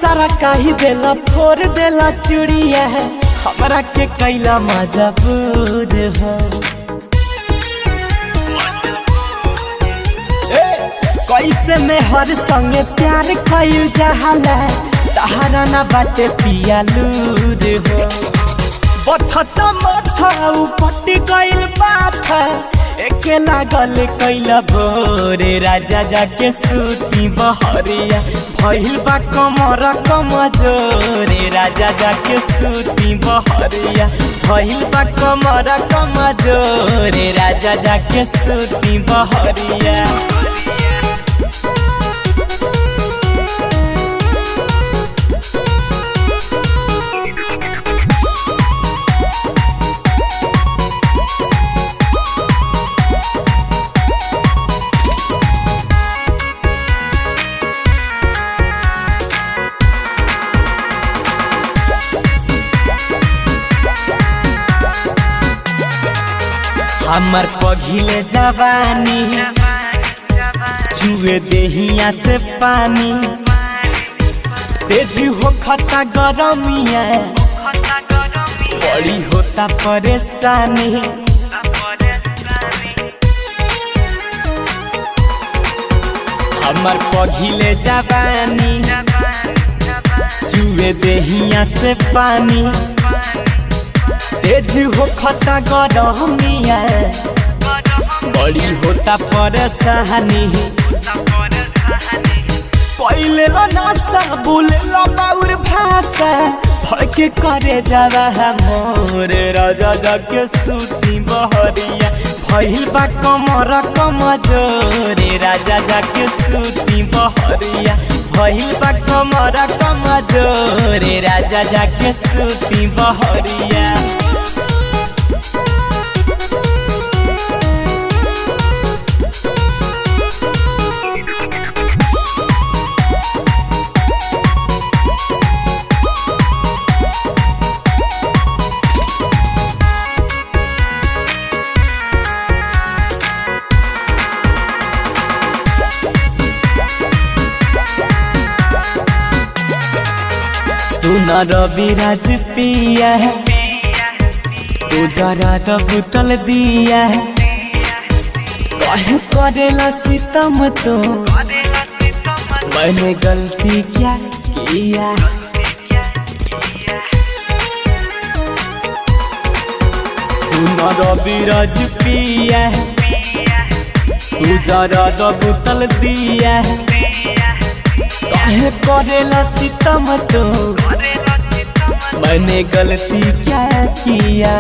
सारा काही देला फोर देला चुड़िया है हमरा के कैला मजबूर हो। कैसे में हर संगे प्यार कइल जहाला तहरा ना बाटे पिया लूर हो। बथता माथा उपट गइल बाथा एके लागल कैला भोरे राजा जाके सूती बहरिया भइल बा कमर कमजोरे राजा जाके सूती बहरिया भइल बा कमर कमजोरे राजा जाके सूती बहरिया। हमर पघिले जवानी चुए देहिया से पानी तेजी हो खता गरमिया बड़ी होता परेशानी। हमर पघिले जवानी चुए देहिया से पानी तेज हो खता गरमिया बड़ी होता परेशानी। पहले नासा बोले बाउर भाषा भड़के करे जावा मोर राजा जाके सूती बहरिया भइल बा कमर कमजोरे राजा जाके सूती बहरिया भइल बा कमर कमजोरे राजा जाके सूती बहरिया। सुना रविराज पिया है तू जरा तो बुतल दिया है कहे करेला सितम तो मैंने गलती क्या किया। सुना रविराज पिया है तू जरा तो बुतल दिया है काहे करेला सितम तो मैंने गलती क्या किया।